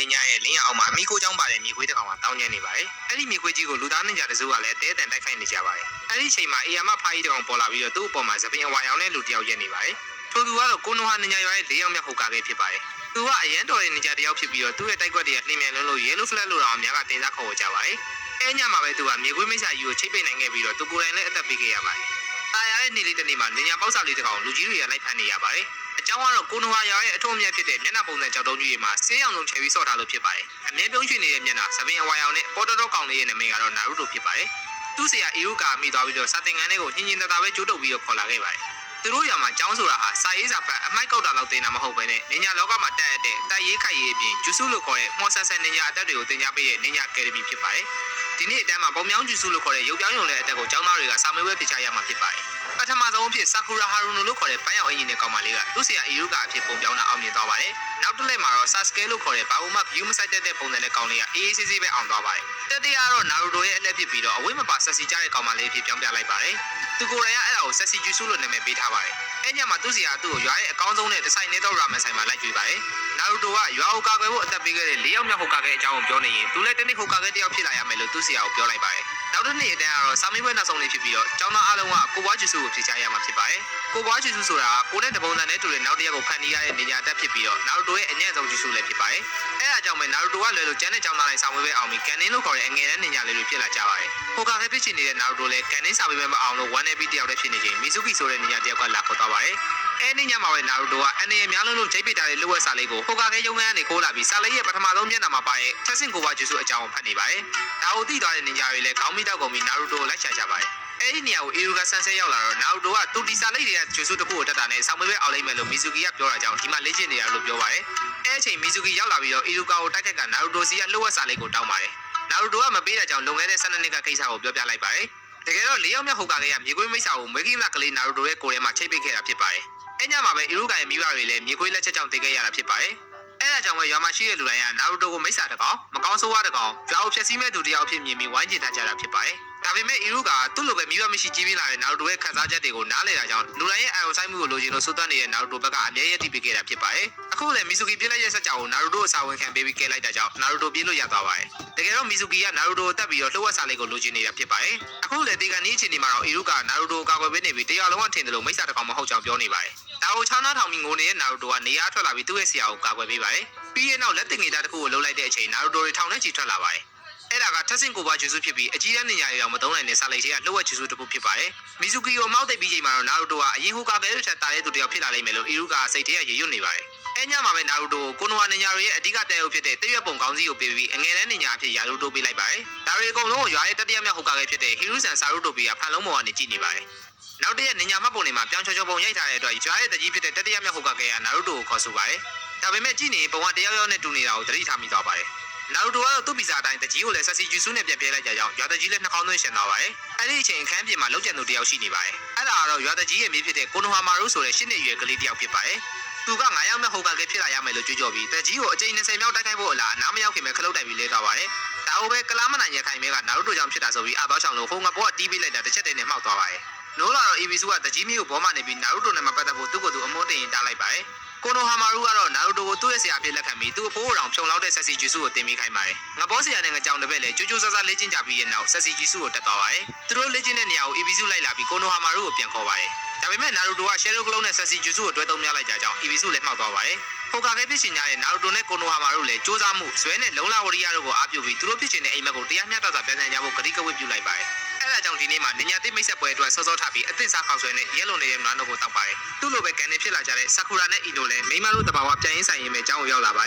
ညာရဲ့လင်းရအောင်မှာမိခိုးချောင်းပါတဲ့မြေခွေးတစ်ကောင်ကတောင်းကျနေပါတယ်အဲ့ဒီမြေခွေးကြီးကိုလူသားနှင်ကြတစိုးကလည်းတဲတန်တိုက်ခိုက်နေကြပါတယ်အဲ့ဒီချိန်မှာအေယာမဖားကြီးတစ်ကောင်ပေါ်လာပြီးတော့သူ့အပေါ်မှာသပင်အဝါရောင်နဲ့လူတစ်ယောက်ရက်နေပါတယ်ထိုသူကတော့ကိုနိုဟာနင်ညာရွာရဲ့၄ယောက်မြောက်ဟုတ်ကားခဲ့ဖြစ်ပါတယ်သူကအရန်တော်ရဲ့နင်ညာတစ်ယောက်ဖြစ်ပြီးတော့သူ့ရဲ့တိုက်ကွက်တွေကနှင်းမြန်လုံးလို့ yellow flag လို့တော့အများကတင်စားခေါ်ကြပါတယ်အဲညမှာပဲသူကမြေခွေးမိတ်ဆာကြီးကိုချိတ်ပိတ်နိုင်ခဲ့ပြီးတော့သူကိုယ်တိုင်လည်းအသက်ပေးခဲ့ရပါတယ်တာယာရဲ့နေ့လေးတစ်နေ့မှာနင်ညာပေါက်စာလေးတစ်ကောင်လူကြီးတွေကလိုက်ဖမ်းနေရပါတယ်အကြောင်းကတော့ကိုနိုဟာရွာရဲ့အထုံးအမြတ်ဖြစ်တဲ့မျက်နှာပုံစံကြောက်တုံးကြီးတွေမှာဆေးရောင်လုံးချယ်ပြီးဆော့ထားလို့ဖြစ်ပါတယ်အမြဲပြုံးရွှေနေတဲ့မျက်နှာသပင်အဝါရောင်နဲ့ပေါ်တော်ကောင်လေးရဲ့နာမည်ကတော့နာရုတိုဖြစ်ပါတယ်သူ့ဆရာအီရုကာမိသွားပြီးတော့စာသင်ခန်းထဲကိုညင်ညင်တတာပဲကျိုးတုပ်ပြီးတော့ခေါ်လာခဲ့ပါတယ်သူတို့ရွာမှာကျောင်းဆိုတာဟာစာရေးစာဖတ်အမိုက်ကောက်တာလောက်တင်တာမဟုတ်ဘဲနဲ့နင်ညာလောကမှာတက်ရတဲ့တိုက်ရေးခိုက်ရေးအပြင်ကျူစုလို့ခေါ်တဲ့မော်ဆန်ဆန်နင်ညာအတက်တွေကိုတင်ကြားပေးတဲ့နင်ညာအကယ်ဒမီဖြစ်ပါတယ်ဒီနေ့အတန်းမှာပုံမြောင်းကျူစုလို့ခေါ်တဲ့ရုပ်ပြောင်းရုံနဲ့အတက်ကိုကျောင်းသားတွေကစာမေးပွဲဖြေချရမှာဖြစ်ပါတယ်ပထမဆုံးအဖြစ်ဆာကူရာဟာရူနိုလို့ခေါ်တဲ့ပန်းရောင်အင်ဂျင်နဲ့ကောင်မလေးကသူ့ဆရာအီရုကာအဖြစ်ပုံပြောင်းတာအောင်မြင်သွားပါတယ်နောက်တစ်လက်မှာတော့ဆာစကဲလို့ခေါ်တဲ့ဘာဝမဂယူးမဆိုင်တဲ့ပုံစံနဲ့ကောင်လေးကအေးအေးဆေးဆေးပဲအောင်သွားပါတယ်တတိယကတော့နာရူတိုရဲ့အလက်ဖြစ်ပြီးတော့အဝိမပါဆက်စီကြတဲ့ကောင်မလေးအဖြစ်ပြောင်းပြလိုက်ပါတယ်သူကိုယ်တိုင်ကအဲ့ဒါကိုဆက်စီကျူစုလို့နာမည်ပေးထားပါတယ်အဲ့ညမှာသူ့ဆရာသူ့ကိုရွာရဲ့အကောင်းဆုံးနဲ့ဒီဇိုင်နေတော့ရာမန်ဆိုင်မှာလိုက်ကြွေးပါတယ်နာရူတိုကရွာကိုကာကွယ်ဖို့အသက်ပေးခဲ့တဲ့၄ယောက်မြောက်ဟုတ်ကာခဲ့အကြောင်းကိုပြောနေရင်သူလည်းတနေ့ဟုတ်ကာခဲ့တယောက်ဖြစ်လာရမယ်လို့သူ့ဆရာကိုပြောလိုက်ပါတယ်နောက်တစ်နေ့အတန်းကတော့စာမေးပွဲနောက်ဆုံးလေးဖြစ်ပြီးတော့ကျောင်းသားအားလုံးကကိုဘွားကျူစုကိုဖြေချရမှာဖြစ်ပါတယ်ကိုဘွားကျူစုဆိုတာကကိုနဲ့တပုံစံနဲ့တူတဲ့နောက်တစ်ရက်ကိုဖန်တီးရတဲ့နေညာတက်ဖြစ်ပြီးတော့နာရူတိုရဲ့အညံ့ဆုံးကျူစုလည်းဖြစ်ပါတယ်အဲ့ဒါကြောင့်ပဲနာရူတိုကလွယ်လို့ကျန်တဲ့ကျောင်းသားတိုင်းစာမေးပွဲအောင်ပြီးကန်နင်းလို့ခေါ်တဲ့အငယ်တန်းနေညာလေးတွေဖြစ်လာကြပါတယ်ဟုတ်ကာခဲ့ဖြစ်ချင်နေတဲ့နာရူတိုလည်းကန်နင်းစာမေးပွဲမအောင်လို့1 AP တယောက်တည်းဖြစ်နေချိန်မီဇူကီဆိုတဲ့နေညာတယောက်ကလာခေါ်သွားပါတယ်အဲ့ဒီညမှာပဲနာရူတိုကအနေအများလုံးလို့ဂျိတ်ပိတ်တာတဲ့လူဝက်စာလေးကိုဟုတ်ကာခဲ့ရုံးခန်းကနေခိုးလာပြီးစာလေးရဲ့ပထမဆုံးမျက်နှာမှာပါတဲ့ထက်ဆင့်ကိုဘွားကျူစုအကြောင်းကိုဖတ်နေပါတယ်ဒါကိုသိသွားတဲ့နေညာတွေလည်းခေါင်းမိတောက်ကုန်ပြီးနာရူတိုကိုလိုက်ရှာကြပါတယ်အဲ့ဒီနေရာကိုအီရူကဆန်ဆဲရောက်လာတော့နာရူတိုကတူတီစာလေးတွေကကျူစုတစ်ခုကိုတက်တာနဲ့ဆောင်းမွေးပဲအောင်လိုက်မယ်လို့မီဇူကီကပြောတာကြောင့်ဒီမှာလေ့ကျင့်နေတာလို့ပြောပါတယ်အဲ့အချိန်မီဇူကီရောက်လာပြီးတော့အီရူကာကိုတိုက်ခတ်ကနာရူတိုစီကလှုပ်ဝက်စာလေးကိုတောင်းပါတယ်နာရူတိုကမပေးတဲ့ကြောင့်လုံခဲ့တဲ့12နှစ်ကကိစ္စကိုပြောပြလိုက်ပါတယ်တကယ်တော့၄ယောက်မြောက်ဟုတ်ကာခဲ့ရမြေခွေးမိတ်ဆာကိုမွေးကင်းလာကလေးနာရူတိုရဲ့ကိုယ်ထဲမှာချိတ်ပိတ်ခဲ့တာဖြစ်ပါတယ်အဲ့ညမှာပဲအီရူကာရဲ့မိဘတွေလည်းမြေခွေးလက်ချက်ကြောင့်တေခဲ့ရတာဖြစ်ပါတယ်အဲ့ဒါကြောင့်ပဲရွာမှာရှိတဲ့လူတိုင်းကနာရူတိုကိုမိတ်ဆာတကောင်မကောင်းဆိုးဝါးတကောင်ရွာကိုဖျက်ဆီးမဲ့သူတယောက်အဖြစ်မြင်ပြီးဝိုင်းကျင်ထားကြတာဖြစ်ပါတယ်ဒါပေမဲ့အီရူကသူ့လိုပဲမိဘမရှိကြီးပြင်းလာတဲ့နာရူတိုရဲ့ခန်းစားချက်တွေကိုနားလည်တာကြောင့်လူတိုင်းရဲ့အာရုံစိုက်မှုကိုလိုချင်လို့စိုးသွမ်းနေတဲ့နာရူတိုဘက်ကအမြဲရည်တည်ပေးခဲ့တာဖြစ်ပါတယ်အခုလည်းမီဇူကီပြစ်လိုက်ရဲ့စက်ကြောင်ကိုနာရူတိုအစာဝင်ခံပေးပြီးကဲလိုက်တာကြောင့်နာရူတိုပြေးလို့ရသွားပါတယ်တကယ်တော့မီဇူကီကနာရူတိုကိုတက်ပြီးတော့လှုပ်ဝက်စာလေးကိုလိုချင်နေတာဖြစ်ပါတယ်အခုလည်းဒီကနေ့အချိန်ဒီမှာတော့အီရူကနာရူတိုကိုကာကွယ်ပေးနေပြီးတရားလုံးကထင်တယ်လို့မိတ်ဆာတကောင်မဟုတ်ကြောင်းပြောနေပါတယ်ဒါကိုချောင်းသားထောင်ပြီးငိုနေတဲ့နာရူတိုကနေရာထွက်လာပြီးသူ့ရဲ့ဆရာကိုကာကွယ်ပေးပါတယ်ပြီးရင်နောက်လက်တင်ငေတာတစ်ခုကိုလှုပ်လိုက်တဲ့အချိန်နာရူတိုတွေထောင်ထဲချီထွက်လာပါတယ်အဲ့ဒါကထက်ဆင့်ကိုဘွားကျူစုဖြစ်ပြီးအကြီးတန်းနေရာတွေအောင်မသုံးနိုင်တဲ့စာလိုက်တွေကလှုပ်ဝက်ကျူစုတစ်ခုဖြစ်ပါတယ်မီဇူကီကိုမောက်သိပ်ပြီးချိန်မှာတော့နာရူတိုကအရင်ဟိုကာကဲတဲ့ထက်တာတဲ့သူတယောက်ဖြစ်လာလိမ့်မယ်လို့အီရူကစိတ်ထဲကရေရွတ်နေပါတယ်အဲ့ညမှာပဲနာရူတိုကိုနိုဟာနင်ညာရဲ့အဓိကတဲရုပ်ဖြစ်တဲ့တရွက်ပုံကောင်းစီကိုပေးပြီးအငယ်တန်းနင်ညာအဖြစ်ယာရူတိုပေးလိုက်ပါတယ်ဒါတွေအကုန်လုံးကိုရွာရဲ့တတိယမြောက်ဟိုကာကဲဖြစ်တဲ့ဟီရူဆန်ဆာရူတိုပေးကဖန်လုံးပေါ်ကနေကြည့်နေပါတယ်နောက်တရက်နင်ညာမှတ်ပုံတွေမှာပြောင်းချောချောပုံရိုက်ထားတဲ့အတွက်ရွာရဲ့တကြီးဖြစ်တဲ့တတိယမြောက်ဟိုကာကဲကနာရူတိုကိုခေါ်ဆိုပါတယ်ဒါပေမဲ့ကြည့်နေပုံကတယောက်ယောက်နဲ့တူနေတာကိုသတိထားမိသွားပါတယ်နာရူတိုကတော့သူ့ဗီဇာအတိုင်းတကြီးကိုလည်းဆက်စီကျူစုနဲ့ပြန်ပြဲလိုက်ကြကြောင်းရွာတကြီးလည်းနှာခေါင်းသွင်းရှင်သွားပါတယ်အဲ့ဒီအချိန်အခန်းပြင်မှာလောက်ကျန်သူတယောက်ရှိနေပါတယ်အဲ့ဒါကတော့ရွာတကြီးရဲ့မြေဖြစ်တဲ့ကိုနိုဟာမာရူဆိုတဲ့8နှစ်အရွယ်ကလေးတယောက်ဖြစ်ပါတယ်သူက9ယောက်မဲ့ဟိုကာကဲဖြစ်လာရမယ်လို့ကြွေးကြော်ပြီးတကြီးကိုအကျိန်20မြောက်တိုက်ခိုက်ဖို့အလားအနားမရောက်ခင်ပဲခလုတ်တိုက်ပြီးလဲသွားပါတယ်ဒါကိုပဲကလားမနိုင်ရခိုင်မဲကနာရူတိုကြောင့်ဖြစ်တာဆိုပြီးအပေါချောင်းလို့ဟိုငါဘောကတီးပေးလိုက်တာတစ်ချက်တည်းနဲ့မှောက်သွားပါတယ်နိုးလာတော့အီဗီစုကတကြီးမျိုးကိုဘောမနေပြီးနာရူတိုနဲ့မပတ်သက်ဖို့သူ့ကိုယ်သူအမုန်းတင်ရင်တားလိုက်ပါတယ်ကိုနိုဟာမာရူကတော့နာရူတိုကိုသူ့ရဲ့ဆရာအဖြစ်လက်ခံပြီးသူ့အဖိုးတော်ဖြုံလောက်တဲ့ဆက်စီဂျူစုကိုတင်ပေးခိုင်းပါတယ်ငဘောဆရာနဲ့ငကြောင်တပည့်လည်းကြိုးကြိုးဆဆလေ့ကျင့်ကြပြီးတဲ့နောက်ဆက်စီဂျူစုကိုတက်သွားပါတယ်သူတို့လေ့ကျင့်တဲ့နေရာကိုအီဗီစုလိုက်လာပြီးကိုနိုဟာမာရူကိုပြန်ခေါ်ပါတယ်ဒါပေမဲ့နာရူတိုကရှယ်ရိုကလုံးနဲ့ဆက်စီဂျူစုကိုတွဲသုံးများလိုက်ကြကြောင်းအီဗီစုလည်းမှောက်သွားပါတယ်ဟိုကာကဲဖြစ်ရှင်ကြတဲ့နာရူတိုနဲ့ကိုနိုဟာမာရူလည်းစူးစမ်းမှုဇွဲနဲ့လုံလာဝရီယာတို့ကိုအားပြုပြီးသူတို့ဖြစ်ချင်တဲ့အိမ်မက်ကိုတရားမျှတစွာပြန်ဆန်ကြဖို့ဂတိကဝတ်ပြုလိုက်ပါတယ်အဲ့ဒါကြောင့်ဒီနေ့မှာနင်ညာတိမိတ်ဆက်ပွဲအတွက်စောစောထပြီးအသစ်စားခေါက်ဆွဲနဲ့ရဲလုံနေတဲ့နွားတို့ကိုတောက်ပါတယ်သူ့လိုပဲကန်နေဖြစ်လာကြတဲ့ဆာကူရာနဲ့အီနိုလည်းမိမတို့တဘာဝပြန်ရင်းဆိုင်ရင်ပဲအကြောင်းကိုရောက်လာပါတ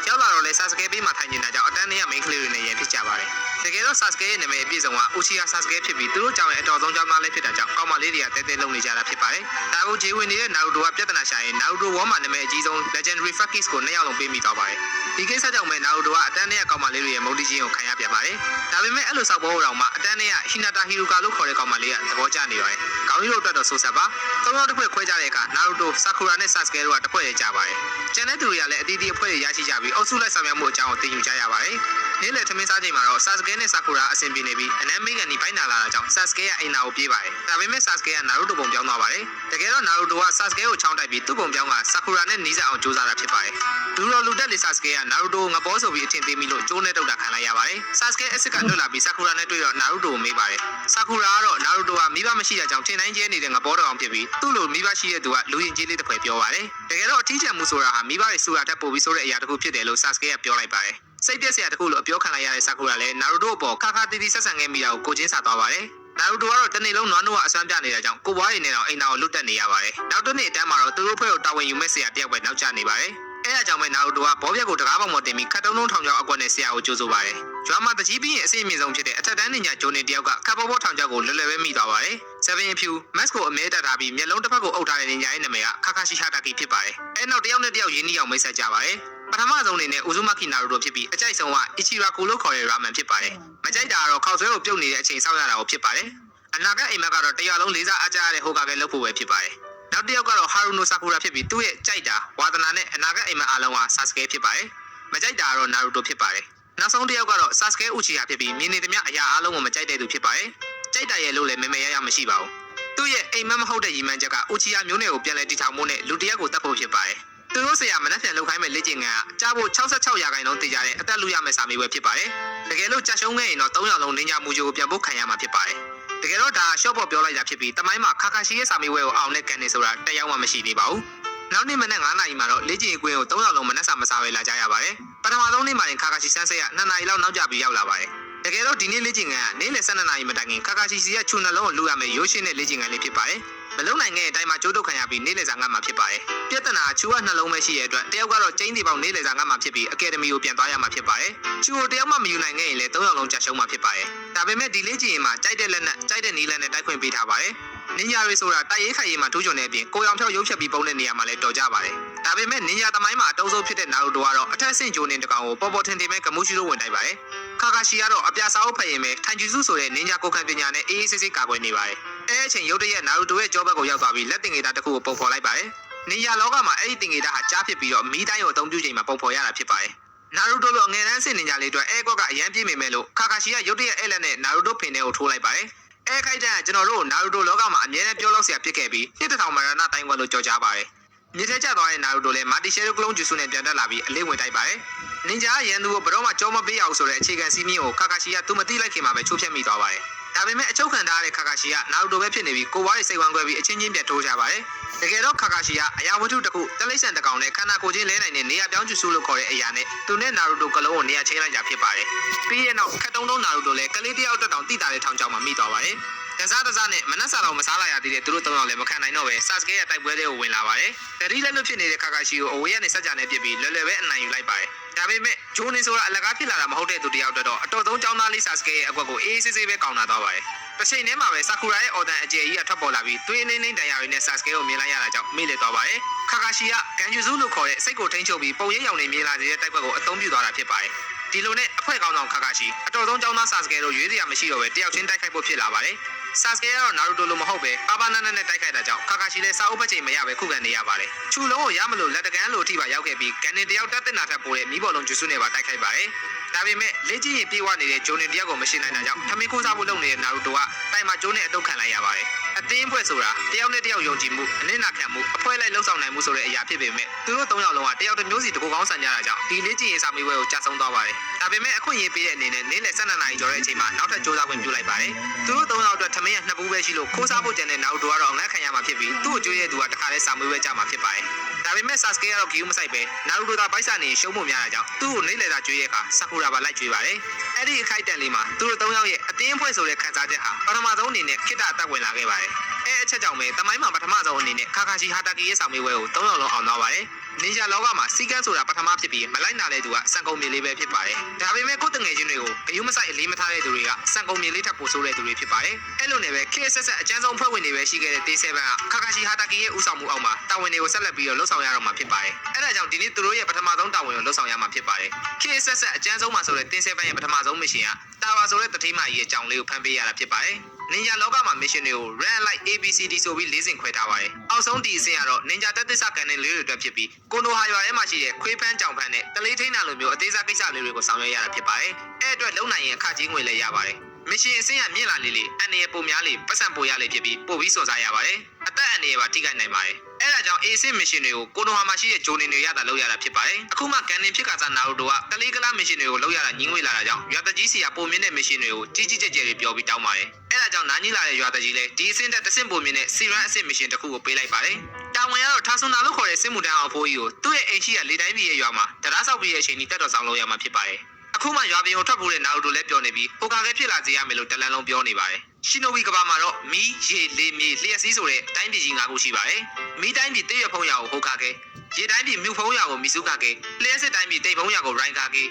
ယ်ရောက်လာတော့လဲဆာစကဲပေးမှထိုင်နေတာကြောင့်အတန်းတွေကမိန်းကလေးတွေနဲ့ရန်ဖြစ်ကြပါတယ်တကယ်တော့ဆာစကဲရဲ့နာမည်အပြည့်စုံကအိုချီယာဆာစကဲဖြစ်ပြီးသူတို့ကြောင့်အတော်ဆုံးကြောင်းသားလေးဖြစ်တာကြောင့်ကောင်းမလေးတွေကတဲတဲလုံနေကြတာဖြစ်ပါတယ်ဒါကိုဂျေဝင်နေတဲ့နာရူတိုကပြဿနာရှာရင်နာရူတိုဝေါ်မှာနာမည်အကြီးဆုံး Legendary Fakis ကို2ယောက်လုံးပေးမိသွားပါတယ်ဒီကိစ္စကြောင့်ပဲနာရူတိုကအတန်းတွေကကောင်းမလေးတွေရဲ့မုန်းတီးခြင်းကိုခံရပြန်ပါတယ်ဒါပေမဲ့အဲ့လိုစောက်ဘောတော်မှာအတန်းတွေကဟီနာတာဟီရူကာလို့ခေါ်တဲ့ကောင်မလေးကသဘောကျနေပါတယ်။ခေါင်းကြီးတို့အတွက်တော့ဆိုဆက်ပါ။သုံးယောက်တစ်ဖွဲ့ခွဲကြတဲ့အခါနာရူတို၊ဆာကူရာနဲ့ဆာစကဲတို့ကတစ်ဖွဲ့ရကြပါတယ်။ကျန်တဲ့သူတွေကလည်းအတီးတီးအဖွဲ့တွေရရှိကြပြီးအုပ်စုလိုက်ဆောင်ရွက်မှုအကြောင်းကိုသိယူကြရပါတယ်။ နေ့လယ်ထမင်းစားချိန်မှာတော့ Sasuke နဲ့ Sakura အဆင်ပြေနေပြီးအနမ်းမိကန်ဒီပိုင်းနာလာတာကြောင့် Sasuke ရဲ့အိမ်နာကိုပြေးပါတယ်။ဒါပေမဲ့ Sasuke က Naruto ပုံပြောင်းသွားပါတယ်။တကယ်တော့ Naruto က Sasuke ကိုချောင်းတိုက်ပြီးသူ့ပုံပြောင်းက Sakura နဲ့နီးစပ်အောင်ကြိုးစားတာဖြစ်ပါတယ်။လူတော်လူတက်လေ Sasuke က Naruto ကိုငပေါဆိုပြီးအထင်သေးမိလို့ကျိုးနဲ့တုတ်တာခံလိုက်ရပါတယ်။ Sasuke အစ်စ်ကလွတ်လာပြီး Sakura နဲ့တွေ့တော့ Naruto ကိုမေးပါတယ်။ Sakura ကတော့ Naruto ကမိဘမရှိတဲ့ကြောင့်ထင်တိုင်းကျဲနေတဲ့ငပေါတော်အောင်ဖြစ်ပြီးသူ့လိုမိဘရှိတဲ့သူကလူရင်ကြီးလေးတစ်ဖွဲပြောပါတယ်။တကယ်တော့အထီးကျန်မှုဆိုတာဟာမိဘတွေဆိုတာတက်ပို့ပြီးဆိုတဲ့အရာတစ်ခုဖြစ်တယ်လို့ Sasuke ကပြောလိုက်ပါတယ်။စိတ်ပြည့်စရာတစ်ခုလို့အပြောခံလိုက်ရတဲ့ Sakura လည်း Naruto အပေါ်ခါခါတီတီဆက်ဆံခဲ့မိတာကိုကိုချင်းစာသွားပါတယ်။ Naruto ကတော့တနေ့လုံးနွားနို့ကအစွမ်းပြနေတာကြောင့်ကိုဘွားရည်နဲ့တော့အိမ်တော်ကိုလွတ်တက်နေရပါတယ်။နောက်တစ်နေ့အတန်းမှာတော့သူတို့ဖွဲ့ကိုတာဝန်ယူမဲ့ဆရာတယောက်ပဲနောက်ကျနေပါတယ်။အဲအကြောင်းပဲ Naruto ကဘောပြက်ကိုတကားပေါင်ပေါ်တင်ပြီးခတ်တုံးထုံထောင်ချောက်အကွက်နဲ့ဆရာကိုကြိုးဆိုပါတယ်။ကျွမ်းမှာတကြီးပြီးရင်အစီအမြင့်ဆုံးဖြစ်တဲ့အထက်တန်းနေညာဂျိုနေတယောက်ကခတ်ပေါ်ပေါ်ထောင်ချောက်ကိုလွယ်လွယ်ပဲမိသွားပါတယ်။ Seven ဖြူ Mask ကိုအမဲတက်ထားပြီးမျက်လုံးတစ်ဖက်ကိုအုပ်ထားတဲ့နေညာရဲ့နာမည်က Kakashi Hatake ဖြစ်ပါတယ်။အဲနောက်တစ်ယောက်နဲ့တစ်ယောက်ရင်းနှီးအောင်မိတ်ဆက်ကြပါတယ်။ပထမဆုံးအနေနဲ့ Uzumaki Naruto ဖြစ်ပြီးအကြိုက်ဆုံးက Ichiraku လို့ခေါ်တဲ့ ramen ဖြစ်ပါတယ်။မကြိုက်တာကတော့ခေါက်ဆွဲကိုပြုတ်နေတဲ့အချိန်စောင့်ရတာကိုဖြစ်ပါတယ်။အနာဂတ်အိမ်မက်ကတော့တရားလုံးလေးစားအားကြရတဲ့ Hokage လုပ်ဖို့ပဲဖြစ်ပါတယ်။နောက်တစ်ယောက်ကတော့ Haruno Sakura ဖြစ်ပြီးသူ့ရဲ့ကြိုက်တာဝါသနာနဲ့အနာဂတ်အိမ်မက်အားလုံးက Sasuke ဖြစ်ပါတယ်။မကြိုက်တာကတော့ Naruto ဖြစ်ပါတယ်။နောက်ဆုံးတစ်ယောက်ကတော့ Sasuke Uchiha ဖြစ်ပြီးမြင်နေသမျှအရာအားလုံးကိုမကြိုက်တဲ့သူဖြစ်ပါတယ်။ကြိုက်တာရဲ့လို့လည်းမေမေရရမရှိပါဘူး။သူ့ရဲ့အိမ်မက်မဟုတ်တဲ့ရီမန်းချက်က Uchiha မျိုးနယ်ကိုပြန်လည်တည်ထောင်မှုနဲ့လူတစ်ယောက်ကိုတတ်ဖို့ဖြစ်ပါတယ်။သူတို့ဆရာမနှက်ပြန်လောက်ခိုင်းမဲ့လက်ကျင်ကကြားဖို့66%တည်ကြတဲ့အသက်လူရမယ့်စာမေးပွဲဖြစ်ပါတယ်။တကယ်လို့ကြာရှုံးခဲ့ရင်တော့3ယောက်လုံးနင်းကြမှုချိုကိုပြန်ဖို့ခံရမှာဖြစ်ပါတယ်။တကယ်တော့ဒါရှော့ပေါ်ပြောလိုက်တာဖြစ်ပြီးတမိုင်းမှာခါခါရှိရဲ့စာမေးပွဲကိုအောင်နဲ့ကန်နေဆိုတာတယောက်မှမရှိသေးပါဘူး။နောက်နေ့မနက်9နာရီမှာတော့လက်ကျင်ကွင်းကို3ယောက်လုံးမနှက်စာမစားပဲလာကြရပါတယ်။ပထမဆုံးနေ့မှာရင်ခါခါရှိစမ်းဆက်ရ2နာရီလောက်နောက်ကျပြီးရောက်လာပါတယ်။တကယ်တော့ဒီနေ့လက်ကျင်ကနေ့လယ်12နာရီမတိုင်ခင်ခါခါရှိစီရဲ့ချူနှလုံးကိုလူရမယ်ရိုးရှင်းတဲ့လက်ကျင်ကလေးဖြစ်ပါတယ်။မလုံနိုင်တဲ့အတိုင်းမှာကျိုးတုတ်ခံရပြီးနေ့လယ်စာငတ်မှာဖြစ်ပါတယ်။ပြဿနာချူကနှလုံးပဲရှိတဲ့အတွက်တယောက်ကတော့ကျင်းတီပေါင်းနေ့လယ်စာငတ်မှာဖြစ်ပြီးအကယ်ဒမီကိုပြန်သွားရမှာဖြစ်ပါတယ်။ချူကိုတယောက်မှမယူနိုင်ခဲ့ရင်လည်း3ယောက်လုံးကြာရှုံးမှာဖြစ်ပါတယ်။ဒါပေမဲ့ဒီလေးကြည့်ရင်မှကြိုက်တဲ့လက်နဲ့ကြိုက်တဲ့နီးလက်နဲ့တိုက်ခွင့်ပေးထားပါတယ်။နင်ညာတွေဆိုတာတိုက်ရေးခိုင်ရေးမှာထူးချွန်တဲ့အပြင်ကိုရောင်ဖြောက်ရုပ်ဖြတ်ပြီးပုံတဲ့နေရာမှာလည်းတော်ကြပါတယ်။ဒါပေမဲ့နင်ညာသမိုင်းမှာအတုံးဆုံးဖြစ်တဲ့နာရူတိုကတော့အထက်ဆင့်ဂျိုနင်တကောင်ကိုပေါ်ပေါ်ထင်ထင်ပဲဂမူရှိလို့ဝင်တိုက်ပါတယ်။ခါခါရှိကတော့အပြာစာအုပ်ဖတ်ရင်ပဲထိုင်ကျူစုဆိုတဲ့နင်ညာကိုခံပညာနဲ့အေးအေးဆေးဆေးကာကွယ်နေပါတယ်။အဲအချိန်ရုတ်တရက်နာရူတိုရဲ့ကြောဘက်ကိုရောက်သွားပြီးလက်တင်ငေတာတစ်ခုကိုပုံဖော်လိုက်ပါတယ်။နင်ညာလောကမှာအဲ့ဒီတင်ငေတာဟာကြားဖြစ်ပြီးတော့မီးတိုင်းကိုအသုံးပြုချိန်မှာပုံဖော်ရတာဖြစ်ပါတယ်။နာရူတိုလိုအငယ်တန်းဆင့်နင်ညာလေးအတွက်အဲကော့ကအရန်ပြေးမိမယ်လို့ခါခါရှိကရုတ်တရက်အဲ့လက်နဲ့နာရူတိုဖင်ထဲကိုထိုးလိုက်ပါတယ်။အဲခိုက်တဲ့ကျွန်တော်တို့နာရူတိုလောကမှာအမြဲတမ်းပြောလို့ဆရာဖြစ်ခဲ့ပြီးနှစ်တစ်ထောင်မရဏတိုင်းဝက်လို့ကြော်ကြားပါတယ်။မြေထဲကျသွားတဲ့နာရူတိုလည်းမာတီရှယ်ကလုံးဂျူဆူနဲ့ပြန်တက်လာပြီးအလေးဝင်တိုက်ပါတယ်။နင်ဂျာရန်သူကိုဘယ်တော့မှကြောမပေးအောင်ဆိုတဲ့အခြေခံစီးမြင့်ကိုခါခါရှိကသူမသိလိုက်ခင်မှာပဲချိုးဖျက်မိသွားပါတယ်။ဒါပေမဲ့အချုပ်ခံထားတဲ့ခါခါရှိကနာရူတိုပဲဖြစ်နေပြီးကိုဝါးတွေစိတ်ဝမ်းကွဲပြီးအချင်းချင်းပြန်ထိုးကြပါတယ်။တကယ်တော့ခါခါရှိကအရာဝတ္ထုတစ်ခုတလိမ့်ဆန်တစ်ကောင်နဲ့ခန္ဓာကိုယ်ချင်းလဲနိုင်တဲ့နေရာပြောင်းကျူဆူလို့ခေါ်တဲ့အရာနဲ့သူနဲ့နာရူတိုကလုံးကိုနေရာချင်းလိုက်ကြဖြစ်ပါတယ်။ပြီးရဲ့နောက်ခတ်တုံးတုံးနာရူတိုလည်းကလေးတစ်ယောက်တက်တောင်တိတာတဲ့ထောင်ချောင်းမှာမိသွားပါတယ်။တစားတစားနဲ့မနှက်စာတော့မစားလာရသေးတဲ့သူတို့3ယောက်လည်းမခံနိုင်တော့ပဲ Sasuke ရဲ့တိုက်ပွဲတွေကိုဝင်လာပါတယ်။တတိလက်လွတ်ဖြစ်နေတဲ့ခါခါရှိကိုအဝေးကနေစက်ကြနဲ့ပြစ်ပြီးလွယ်လွယ်ပဲအနိုင်ယူလိုက်ပါတယ်။ဒါပေမဲ့ဂျိုးနေဆိုတာအလကားဖြစ်လာတာမဟုတ်တဲ့သူတယောက်တော့အတော်သုံးចောင်းသားလေး Sasuke ရဲ့အကွက်ကိုအေးအေးဆေးဆေးပဲကောင်းတာသွားပါတယ်။တစ်ချိန်တည်းမှာပဲ Sakura ရဲ့အော်တန်အကျယ်ကြီးကထွက်ပေါ်လာပြီးသွေးနှင်းနှင်းတန်ရာတွေနဲ့ Sasuke ကိုမြင်လိုက်ရတာကြောင့်မေ့လည်သွားပါတယ်။ခါခါရှိကဂန်ဂျူဇူလို့ခေါ်တဲ့စိတ်ကိုထိန်းချုပ်ပြီးပုံရိပ်ရောင်တွေမြင်လာတဲ့တိုက်ပွဲကိုအသုံးပြုသွားတာဖြစ်ပါတယ်။ဒီလိုနဲ့အဖွဲ့ကောင်းဆောင်ခါခါရှိအတော်ဆုံးចောင်းသား Sasuke တို့ရွေးစရာမရှိတော့ပဲတယောက်ချင်းတိုက်ခိုက်ဖို့ဖြစ်လာပါတယ်။ Sasuke ကတော့ Naruto လိုမဟုတ်ပဲပါပါနန်းနန်းနဲ့တိုက်ခိုက်တာကြောင့်ခါခါရှိလည်းစာအုပ်ဖတ်ချိန်မရပဲခုခံနေရပါတယ်။ချူလုံးကိုရမလို့လက်တကန်းလိုအထိပါရောက်ခဲ့ပြီးဂန်နင်တယောက်တက်တင်တာထပ်ပိုးတဲ့မီးဘော်လုံးဂျူဆူနဲ့ပါတိုက်ခိုက်ပါတယ်။ဒါပေမဲ့လက်ကြီးရင်ပြေးဝနေတဲ့ဂျိုနင်တယောက်ကိုမရှိနိုင်တာကြောင့်ထမင်းခိုးစားဖို့လုပ်နေတဲ့ Naruto ကတိုင်မှာဂျိုးနဲ့အတုတ်ခံလိုက်ရပါတယ်။အတင်းဖွဲ့ဆိုတာတယောက်နဲ့တယောက်ယုံကြည်မှုအနစ်နာခံမှုအဖွဲလိုက်လှုပ်ဆောင်နိုင်မှုဆိုတဲ့အရာဖြစ်ပေမဲ့သူတို့3ယောက်လုံးကတယောက်တစ်မျိုးစီတကူကောင်းဆန်ကြတာကြောင့်ဒီလက်ကြီးရင်စာမေးပွဲကိုကြာဆုံးသွားပါတယ်။ဒါပေမဲ့အခွင့်အရေးပေးတဲ့အနေနဲ့နေ့လယ်12နာရီကျော်တဲ့အချိန်မှာနောက်ထပ်စူးစမ်းခွင့်ပြုလိုက်ပါတယ်။သူတို့3ယောက်အတွက်ထမင်းရ2ဘူးပဲရှိလို့ခိုးစားဖို့ကြံတဲ့ Naruto ကတော့အငတ်ခံရမှာဖြစ်ပြီးသူ့ကိုကြွေးရတဲ့သူကတခါလဲစာမေးပွဲကြမှာဖြစ်ပါတယ်။ဒါပေမဲ့ Sasuke ကတော့ဂီယူမဆိုင်ပဲ Naruto ကပိုက်ဆံနေရှုံးဖို့များတာကြောင့်သူ့ကိုနေ့လယ်သာကြွေးရခါ Sakura ပါလိုက်ကြွေးပါတယ်။အဲ့ဒီအခိုက်အတန့်လေးမှာသူတို့3ယောက်ရဲ့အတင်းဖွဲ့ဆိုတဲ့ခန်းစားချက်ဟာပထမဆုံးအနေနဲ့ခိတ္တအသက်ဝင်လာခဲ့ပါတယ်။အဲအချက်ကြောင့်ပဲတမိုင်းမှာပထမဆုံးအနေနဲ့ခါခါရှိဟာတာကီရဲ့စာမေးပွဲကို3ယောက်လုံးအောင်သွားပါတယ်။နင်ဂျာလောကမှာစီကန်းဆိုတာပထမဖြစ်ပြီးမလိုက်နာတဲ့သူကစံကုန်မြေလေးပဲဖြစ်ပါတယ်။ဒါပေမဲ့ကိုယ်တငယ်ချင်းတွေကိုဂယုမဆိုင်အလေးမထားတဲ့သူတွေကစံကုန်မြေလေးထပ်ပို့ဆိုးတဲ့သူတွေဖြစ်ပါတယ်။အဲ့လိုနဲ့ပဲ KSS အကျန်းဆုံးဖွဲ့ဝင်တွေပဲရှိခဲ့တဲ့ Day7 ကခါခါရှိဟာတာကီရဲ့ဦးဆောင်မှုအောက်မှာတာဝန်တွေကိုဆက်လက်ပြီးတော့လှုပ်ဆောင်ရတော့မှာဖြစ်ပါတယ်။အဲ့ဒါကြောင့်ဒီနေ့သူတို့ရဲ့ပထမဆုံးတာဝန်ကိုလှုပ်ဆောင်ရမှာဖြစ်ပါတယ်။ KSS အကျန်းဆုံးမှာဆိုတဲ့ Day7 ရဲ့ပထမဆုံးမစ်ရှင်ကတာဝါဆိုတဲ့တတိမာကြီးရဲ့ကြောင်လေးကိုဖမ်းပေးရတာဖြစ်ပါတယ်။ နင်ဂျာလောကမှာ mission တွေကို run like ABCD ဆိုပြီး၄ဆင့်ခွဲထားပါတယ်။အောက်ဆုံးဒီအဆင့်ကတော့နင်ဂျာတက်သစ္စာကန်တဲ့လေးတွေအတွက်ဖြစ်ပြီးကိုနိုဟာရွာထဲမှာရှိတဲ့ခွေးဖန်းကြောင်ဖန်းနဲ့တလေးထိန်းတာလိုမျိုးအသေးစားကိစ္စလေးတွေကိုဆောင်ရွက်ရတာဖြစ်ပါတယ်။အဲ့အတွက်လုံနိုင်ရင်အခကြီးငွေလည်းရပါတယ်။ mission အဆင့်ကမြင့်လာလေလေအန်ရပုံများလေပတ်စံပိုရလေဖြစ်ပြီးပို့ပြီးစော်စားရပါတယ်။အသက်အန္တရာယ်ပါထိခိုက်နိုင်ပါတယ်။အဲ့ဒါကြောင့် A ဆင့် mission တွေကိုကိုနိုဟာမှာရှိတဲ့ဂျိုနေတွေရတာလုပ်ရတာဖြစ်ပါတယ်။အခုမှကန်တင်ဖြစ်ကစားနာရူတိုကတလေးကလား mission တွေကိုလုပ်ရတာညှင်းငွေလာတာကြောင့်ရွာတကြီးစီကပုံမြင့်တဲ့ mission တွေကိုကြီးကြီးကျယ်ကျယ်တွေပြောပြီးတောင်းပါတယ်။အဲ့ဒါကြောင့်နားကြီးလာတဲ့ရွာတကြီးလည်းဒီအဆင့်တက်တစ်ဆင့်ပုံမြင့်တဲ့ Siran အဆင့် mission တစ်ခုကိုပေးလိုက်ပါတယ်။တာဝန်ကတော့ထာဆွန်နာလို့ခေါ်တဲ့စစ်မှုထမ်းအောင်ဖိုးကြီးကိုသူ့ရဲ့အိမ်ရှိရာလေတိုင်းပြည်ရဲ့ရွာမှာတရားဆောက်ပြီးရဲ့အချိန်ကြီးတက်တော်ဆောင်လုပ်ရမှာဖြစ်ပါတယ်။အခုမှရွာပြင်ကိုထွက်ဖို့တဲ့နာရူတိုလည်းပြောနေပြီးဟိုကာကဲဖြစ်လာစေရမယ်လို့တလန်လုံးပြောနေပါတယ်။ရှီနိုဘီကဘာမှာတော့မီးရေလေမြေလျှက်စီးဆိုတဲ့တိုင်းပြည်ကြီး၅ခုရှိပါတယ်။မီးတိုင်းပြည်တေးရဖုံးရွာကိုဟိုကာကဲရေတိုင်းပြည်မြူဖုံးရွာကိုမီစုကာကဲလျှက်စစ်တိုင်းပြည်တိတ်ဖုံးရွာကိုရိုင်းကာကဲ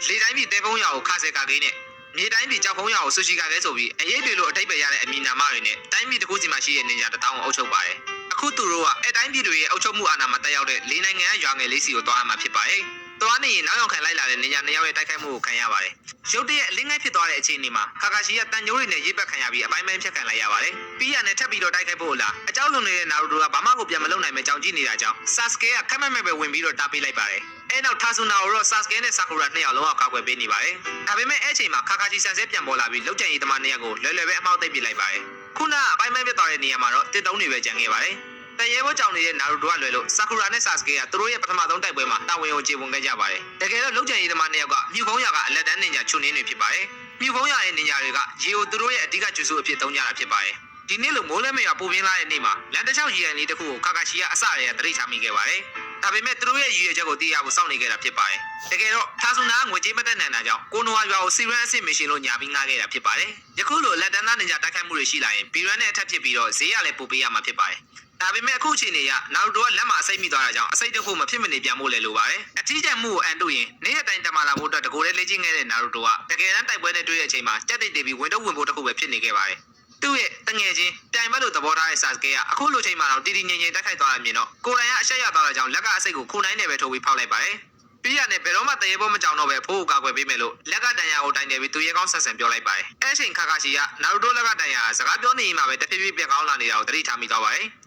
လေတိုင်းပြည်တဲဖုံးရွာကိုခါဆဲကာကဲနဲ့မြေတိုင်းပြည်ကြောက်ဖုံးရွာကိုဆူရှီကာကဲဆိုပြီးအရေးတွေလို့အထိပ္ပယ်ရတဲ့အမည်နာမတွေနဲ့တိုင်းပြည်တစ်ခုစီမှာရှိတဲ့နင်ဂျာတထောင်ကိုအုပ်ချုပ်ပါတယ်။အခုသူတို့ကတိုင်းပြည်တွေရဲ့အုပ်ချုပ်မှုအာဏာမှာတက်ရောက်တဲ့၄နိုင်ငံရွာငယ်လေးစီကိုတွားရမှာဖြစ်ပါတယ်။သွားနေရင်နောက်ရောက်ခံလိုက်လာတဲ့နင်ဂျာ၂ယောက်ရဲ့တိုက်ခိုက်မှုကိုခံရပါတယ်။ရုတ်တရက်အလင်းငယ်ဖြစ်သွားတဲ့အချိန်မှာကာကာရှီကတန်ညိုးတွေနဲ့ရေးပတ်ခံရပြီးအပိုင်းပိုင်းဖြတ်ခံလိုက်ရပါတယ်။ပြီးရနဲ့ထပ်ပြီးတော့တိုက်ခိုက်ဖို့လားအကြောက်လွန်နေတဲ့နာရူတိုကဘာမှကိုပြန်မလုပ်နိုင်မဲ့ကြောင်ကြည့်နေတာကြောင့်ဆာစကေကခက်မက်မက်ပဲဝင်ပြီးတော့တားပေးလိုက်ပါတယ်။အဲနောက်ထာဆူနာကိုတော့ဆာစကေနဲ့ဆာကူရာ၂ယောက်လုံးကကာကွယ်ပေးနေပါတယ်။ဒါပေမဲ့အဲ့ချိန်မှာကာကာရှီဆန်ဆဲပြန်ပေါ်လာပြီးလောက်ကျန်ရေးသမား၂ယောက်ကိုလွယ်လွယ်ပဲအမောက်သိပ်ပြလိုက်ပါတယ်။ခုနကအပိုင်းပိုင်းပြတ်သွားတဲ့နေရာမှာတော့တစ်တုံးတွေပဲကျန်ခဲ့ပါတယ်။တရေဘောကြောင်နေတဲ့နာရူတိုကလွယ်လို့ဆာကူရာနဲ့ဆာစကေကသူတို့ရဲ့ပထမဆုံးတိုက်ပွဲမှာတာဝန်ကိုကျေပွန်ခဲ့ကြပါတယ်။တကယ်တော့လောက်ကျန်ရေးသမား၂ယောက်ကမြူဖုံးရွာကအလက်တန်းနင်ဂျာချွနေနေဖြစ်ပါတယ်။မြူဖုံးရွာရဲ့နင်ဂျာတွေကရေကိုသူတို့ရဲ့အဓိကကျူစုအဖြစ်သုံးကြတာဖြစ်ပါတယ်။ဒီနေ့လိုမိုးလဲမရွာပူပြင်းလာတဲ့နေ့မှာလန်တချောက်ရီရန်လေးတစ်ခုကိုကာကာရှီကအစရဲတရိတ်ချမိခဲ့ပါတယ်။ဒါပေမဲ့သူတို့ရဲ့ရည်ရွယ်ချက်ကိုသိရဖို့စောင့်နေခဲ့တာဖြစ်ပါတယ်။တကယ်တော့ထာဆူနာကငွေကြေးမတက်နိုင်တာကြောင့်ကိုနိုဝါရွာကိုစီရန်အဆင့်မရှင်လို့ညာပြီးငှားခဲ့တာဖြစ်ပါတယ်။ယခုလိုလက်တန်းသားနင်ဂျာတိုက်ခိုက်မှုတွေရှိလာရင်ဘီရန်နဲ့အထက်ဖြစ်ပြီးတော့ဈေးရလည်းပို့ပေးရမှာဖြစ်ပါတယ်။ဒါပေမဲ့အခုချိန်တွေကနာရူတိုကလက်မှာအစိတ်မိသွားတာကြောင့်အစိတ်တစ်ခုမဖြစ်မနေပြန်ဖို့လည်းလိုပါတယ်။အထီးကျန်မှုကိုအန်တုရင်နေ့ရက်တိုင်းတမလာဖို့အတွက်တကိုယ်လေးလေ့ကျင့်ခဲ့တဲ့နာရူတိုကတကယ်တမ်းတိုက်ပွဲနဲ့တွေ့တဲ့အချိန်မှာကြက်တိတ်တေးပြီးဝင်တော့ဝင်ဖို့တစ်ခုပဲဖြစ်နေခဲ့ပါတယ်။သူ့ရဲ့တငယ်ချင်းတိုင်ဘက်လိုသဘောထားတဲ့ဆာစကေကအခုလိုချိန်မှာတော့တီတီငိမ့်ငိမ့်တိုက်ခိုက်သွားတာမြင်တော့ကိုယ်တိုင်ကအဆက်ရသွားတာကြောင့်လက်ကအစိတ်ကိုခုနိုင်နေပဲထိုးပြီးဖောက်လိုက်ပါတယ်။ပြီးရနဲ့ဘယ်တော့မှတရေဘောမကြောင်တော့ပဲဖိုးကိုကာကွယ်ပေးမယ်လို့လက်ကတန်ရာကိုတိုင်တယ်ပြီးသူရဲကောင်းဆက်ဆံပြောလိုက်ပါတယ်။အဲ့ချိန်ခါခါရှိကနာရူတိုလက်ကတန်ရာစကားပြောနေရင်မှပဲတဖြည်းဖြည်းပြက်ကောင်းလာနေတာကိုသတိထားမိသွားပါတယ်။